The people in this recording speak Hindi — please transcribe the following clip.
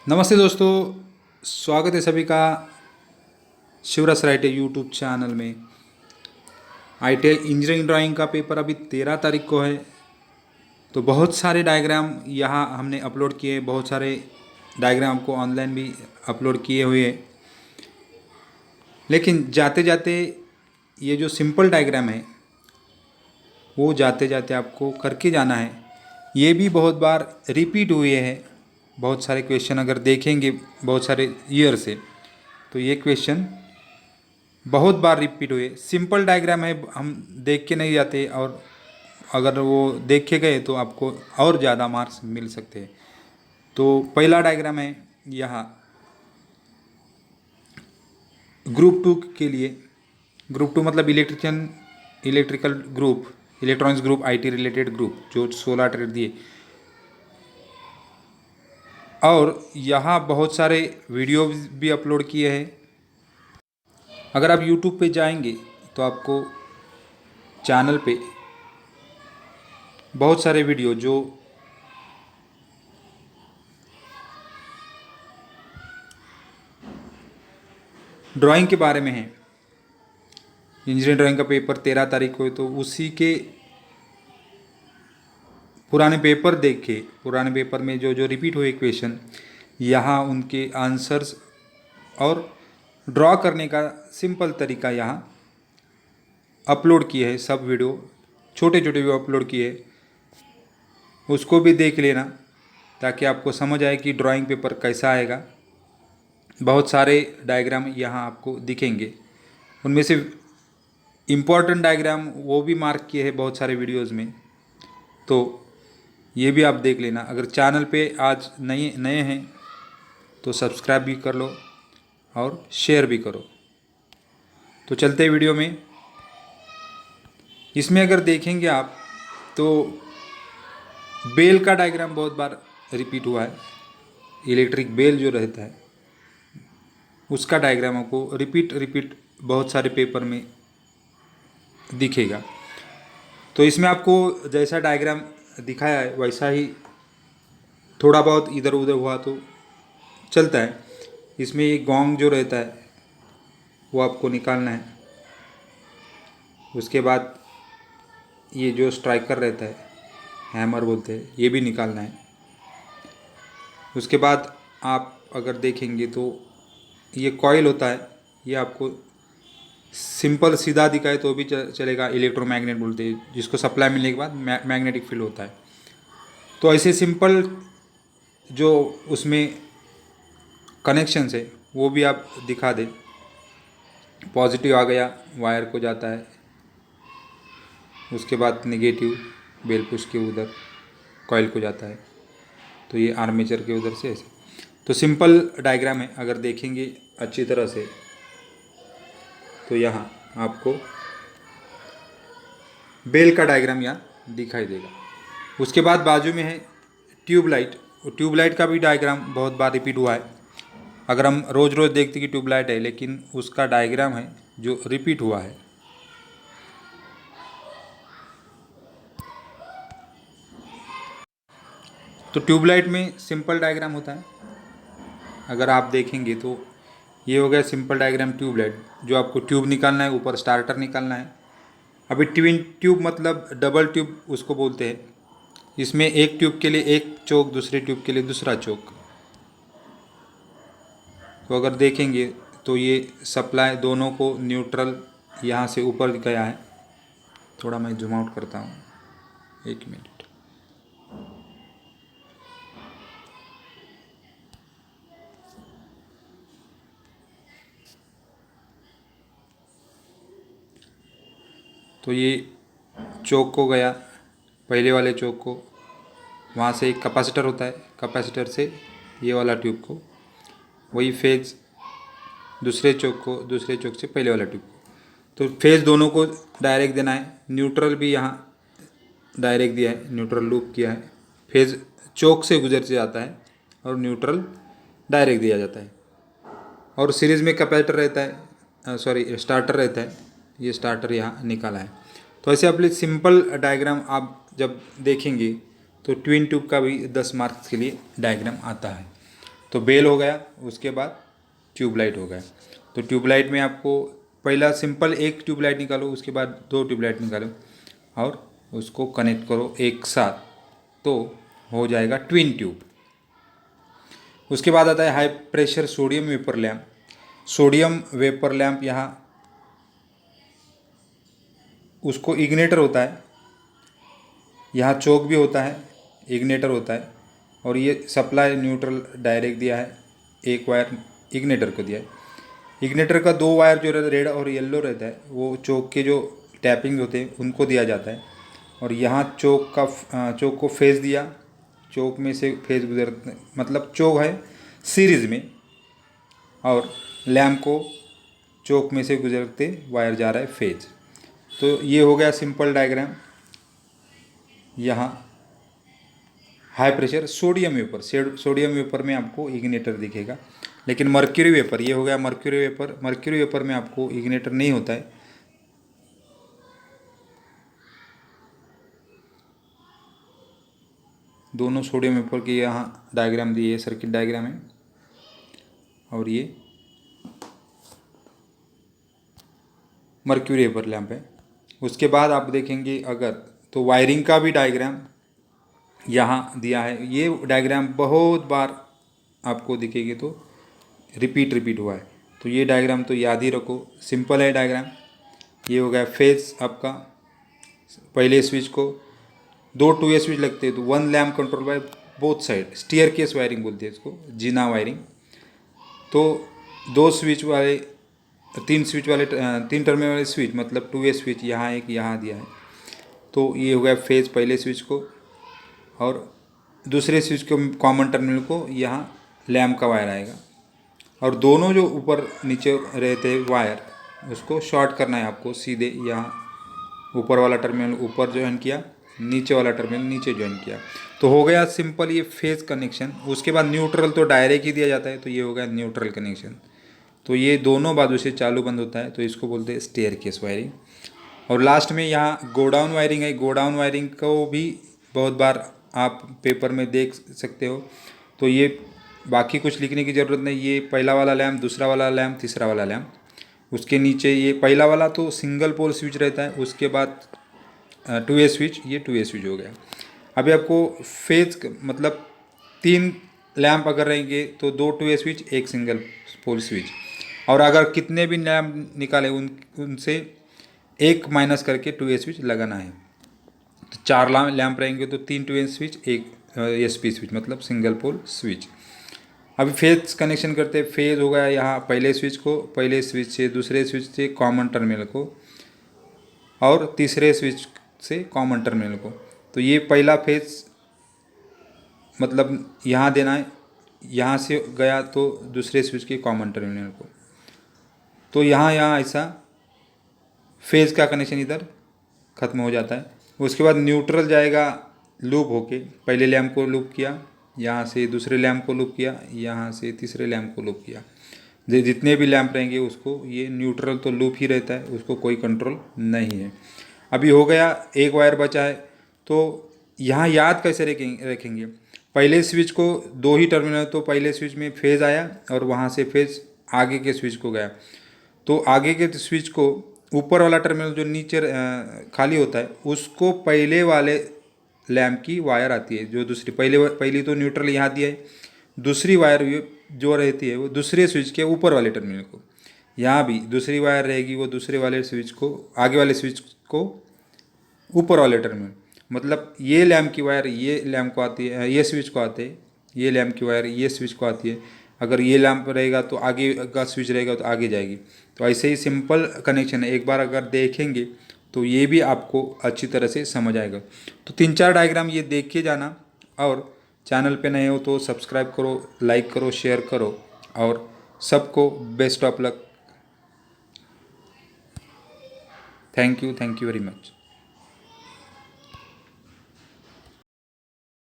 नमस्ते दोस्तों, स्वागत है सभी का शिवरस राइटे यूट्यूब चैनल में। आईटीआई इंजीनियरिंग ड्राइंग का पेपर अभी 13 तारीख को है। तो बहुत सारे डायग्राम यहाँ हमने अपलोड किए, बहुत सारे डायग्राम को ऑनलाइन भी अपलोड किए हुए हैं। लेकिन जाते जाते ये जो सिंपल डायग्राम है वो जाते जाते आपको करके जाना है। ये भी बहुत बार रिपीट हुए हैं। बहुत सारे क्वेश्चन अगर देखेंगे बहुत सारे ईयर से, तो ये क्वेश्चन बहुत बार रिपीट हुए। सिंपल डायग्राम है, हम देख के नहीं जाते, और अगर वो देख के गए तो आपको और ज़्यादा मार्क्स मिल सकते हैं। तो पहला डायग्राम है यहाँ ग्रुप 2 के लिए। ग्रुप 2 मतलब electrical group, electronics group, IT related group, जो 16 ट्रेड दिए। और यहाँ बहुत सारे वीडियो भी अपलोड किए हैं। अगर आप यूट्यूब पे जाएंगे तो आपको चैनल पे बहुत सारे वीडियो जो ड्राइंग के बारे में है। इंजीनियरिंग ड्राइंग का पेपर 13 तारीख को है, तो उसी के पुराने पेपर देख के, पुराने पेपर में जो जो रिपीट हुए क्वेश्चन, यहाँ उनके आंसर्स और ड्रॉ करने का सिंपल तरीका यहाँ अपलोड किए है। सब वीडियो छोटे छोटे वीडियो अपलोड किए, उसको भी देख लेना ताकि आपको समझ आए कि ड्राइंग पेपर कैसा आएगा। बहुत सारे डायग्राम यहाँ आपको दिखेंगे, उनमें से इम्पोर्टेंट डायग्राम वो भी मार्क किए हैं बहुत सारे वीडियोज़ में। तो ये भी आप देख लेना। अगर चैनल पे आज नए नए हैं तो सब्सक्राइब भी कर लो और शेयर भी करो। तो चलते वीडियो में। इसमें अगर देखेंगे आप तो बेल का डायग्राम बहुत बार रिपीट हुआ है। इलेक्ट्रिक बेल जो रहता है उसका डायग्राम आपको रिपीट बहुत सारे पेपर में दिखेगा। तो इसमें आपको जैसा डायग्राम दिखाया है वैसा ही थोड़ा बहुत इधर उधर हुआ तो चलता है। इसमें ये गोंग जो रहता है वो आपको निकालना है। उसके बाद ये जो स्ट्राइकर रहता है, हैमर बोलते हैं, ये भी निकालना है। उसके बाद आप अगर देखेंगे तो ये कॉइल होता है, ये आपको सिंपल सीधा दिखाए तो भी चलेगा। इलेक्ट्रोमैग्नेट बोलते हैं जिसको सप्लाई मिलने के बाद मैग्नेटिक फील्ड होता है। तो ऐसे सिंपल जो उसमें कनेक्शंस है वो भी आप दिखा दें। पॉजिटिव आ गया, वायर को जाता है। उसके बाद नेगेटिव बेल पुश के उधर कॉइल को जाता है, तो ये आर्मेचर के उधर से ऐसे। तो सिंपल डायग्राम है, अगर देखेंगे अच्छी तरह से तो यहाँ आपको बेल का डायग्राम यहाँ दिखाई देगा। उसके बाद बाजू में है ट्यूबलाइट। ट्यूबलाइट का भी डायग्राम बहुत बार रिपीट हुआ है। अगर हम रोज़ रोज़ देखते कि ट्यूबलाइट है, लेकिन उसका डायग्राम है जो रिपीट हुआ है। तो ट्यूबलाइट में सिंपल डायग्राम होता है। अगर आप देखेंगे तो ये हो गया सिंपल डायग्राम ट्यूबलाइट। जो आपको ट्यूब निकालना है, ऊपर स्टार्टर निकालना है। अभी ट्विन ट्यूब मतलब डबल ट्यूब उसको बोलते हैं। इसमें एक ट्यूब के लिए एक चोक, दूसरे ट्यूब के लिए दूसरा चोक। तो अगर देखेंगे तो ये सप्लाई दोनों को न्यूट्रल यहाँ से ऊपर गया है। थोड़ा मैं जूम आउट करता हूँ, 1 मिनट। तो ये चोक को गया, पहले वाले चोक को। वहाँ से एक कैपेसिटर होता है, कैपेसिटर से ये वाला ट्यूब को, वही फेज दूसरे चोक को, दूसरे चोक से पहले वाला ट्यूब को। तो फेज दोनों को डायरेक्ट देना है। न्यूट्रल भी यहाँ डायरेक्ट दिया है, न्यूट्रल लूप किया है। फेज चोक से गुजर से जाता है और न्यूट्रल डायरेक्ट दिया जाता है। और सीरीज़ में कैपेसिटर रहता है, स्टार्टर रहता है। ये स्टार्टर यहाँ निकाला है। तो ऐसे अपने सिंपल डायग्राम आप जब देखेंगे तो ट्विन ट्यूब का भी 10 मार्क्स के लिए डायग्राम आता है। तो बेल हो गया, उसके बाद ट्यूबलाइट हो गया। तो ट्यूबलाइट में आपको पहला सिंपल एक ट्यूबलाइट निकालो, उसके बाद दो ट्यूबलाइट निकालो और उसको कनेक्ट करो एक साथ, तो हो जाएगा ट्विन ट्यूब। उसके बाद आता है high pressure sodium vapour lamp. Sodium vapour lamp यहाँ उसको इग्नेटर होता है, यहाँ चोक भी होता है, इग्नेटर होता है, और ये सप्लाई न्यूट्रल डायरेक्ट दिया है, एक वायर इग्नेटर को दिया है। इग्नेटर का दो वायर जो रहता है रेड और येलो रहता है, वो चोक के जो टैपिंग होते हैं उनको दिया जाता है। और यहाँ चोक को फेज दिया, चोक में से फेज गुजर, मतलब चोक है सीरीज में, और लैम्प को चोक में से गुजरते वायर जा रहा है फेज। तो ये हो गया सिंपल डायग्राम। यहाँ high pressure sodium vapour, sodium vapour में आपको इग्नेटर दिखेगा, लेकिन मर्क्यूरी वेपर, ये हो गया मर्क्यूरी वेपर। मर्क्यूरी वेपर में आपको इग्नेटर नहीं होता है। दोनों सोडियम वेपर के यहाँ डायग्राम दिए, सर्किट डायग्राम है, और ये मर्क्यूरी वेपर लैंप है। उसके बाद आप देखेंगे अगर, तो वायरिंग का भी डायग्राम यहाँ दिया है। ये डायग्राम बहुत बार आपको दिखेगी, तो रिपीट हुआ है, तो ये डायग्राम तो याद ही रखो, सिंपल है डायग्राम। ये हो गया फेज आपका। पहले स्विच को दो 2A स्विच लगते हैं, तो one lamp control by both side, staircase wiring बोलते हैं इसको, जीना वायरिंग। तो दो स्विच वाले, तीन स्विच वाले, तीन टर्मिनल वाले स्विच, मतलब 2A स्विच यहाँ एक यहाँ दिया है। तो ये हो गया फेज पहले स्विच को, और दूसरे स्विच को कॉमन टर्मिनल को यहाँ लैम्प का वायर आएगा, और दोनों जो ऊपर नीचे रहते वायर उसको शॉर्ट करना है आपको सीधे। यहाँ ऊपर वाला टर्मिनल ऊपर ज्वाइन किया, नीचे वाला टर्मिनल नीचे ज्वाइन किया, तो हो गया सिंपल ये फेज कनेक्शन। उसके बाद न्यूट्रल तो डायरेक्ट ही दिया जाता है, तो ये हो गया न्यूट्रल कनेक्शन। तो ये दोनों बाजू से चालू बंद होता है, तो इसको बोलते हैं स्टेयर केस वायरिंग। और लास्ट में यहाँ गोडाउन वायरिंग है। गोडाउन वायरिंग को भी बहुत बार आप पेपर में देख सकते हो। तो ये बाकी कुछ लिखने की ज़रूरत नहीं, ये पहला वाला लैम्प, दूसरा वाला लैम्प, तीसरा वाला लैम्प, उसके नीचे ये पहला वाला तो सिंगल पोल स्विच रहता है, उसके बाद 2A स्विच, ये 2A स्विच हो गया। अभी आपको फेज मतलब तीन लैम्प अगर रहेंगे तो दो 2A स्विच, एक सिंगल पोल स्विच, और अगर कितने भी लैम्प निकाले उनसे एक माइनस करके 2A स्विच लगाना है। तो चार लैम्प रहेंगे तो तीन 2A स्विच, एक SP स्विच, मतलब सिंगल पोल स्विच। अभी फेज कनेक्शन करते हैं। फेज हो गया यहाँ पहले स्विच को, पहले स्विच से दूसरे स्विच से कॉमन टर्मिनल को, और तीसरे स्विच से कॉमन टर्मिनल को। तो ये पहला फेज मतलब यहाँ देना है, यहाँ से गया तो दूसरे स्विच के कॉमन टर्मिनल को। तो यहाँ ऐसा फेज का कनेक्शन इधर ख़त्म हो जाता है। उसके बाद न्यूट्रल जाएगा लूप होके, पहले लैम्प को लूप किया, यहाँ से दूसरे लैम्प को लूप किया, यहाँ से तीसरे लैम्प को लूप किया। जितने भी लैम्प रहेंगे उसको, ये न्यूट्रल तो लूप ही रहता है, उसको कोई कंट्रोल नहीं है। अभी हो गया, एक वायर बचा है, तो यहाँ याद कैसे रखेंगे। पहले स्विच को दो ही टर्मिनल, तो पहले स्विच में फेज आया और वहाँ से फेज आगे के स्विच को गया। तो आगे के स्विच को ऊपर वाला टर्मिनल जो नीचे खाली होता है, उसको पहले वाले लैम्प की वायर आती है, जो दूसरी पहली तो न्यूट्रल यहाँ दिया है, दूसरी वायर जो रहती है वो दूसरे स्विच के ऊपर वाले टर्मिनल को, यहाँ भी दूसरी वायर रहेगी, वो दूसरे वाले स्विच को, आगे वाले स्विच को ऊपर वाले टर्मिनल, मतलब ये लैम्प की वायर ये लैम्प को आती है, ये स्विच को आते हैं, ये लैम्प की वायर ये स्विच को आती है। अगर ये लैम्प रहेगा तो आगे का स्विच रहेगा तो आगे जाएगी। तो ऐसे ही सिंपल कनेक्शन है, एक बार अगर देखेंगे तो ये भी आपको अच्छी तरह से समझ आएगा। तो 3-4 डायग्राम ये देख के जाना, और चैनल पे नए हो तो सब्सक्राइब करो, लाइक करो, शेयर करो, और सबको best of luck. Thank you very much.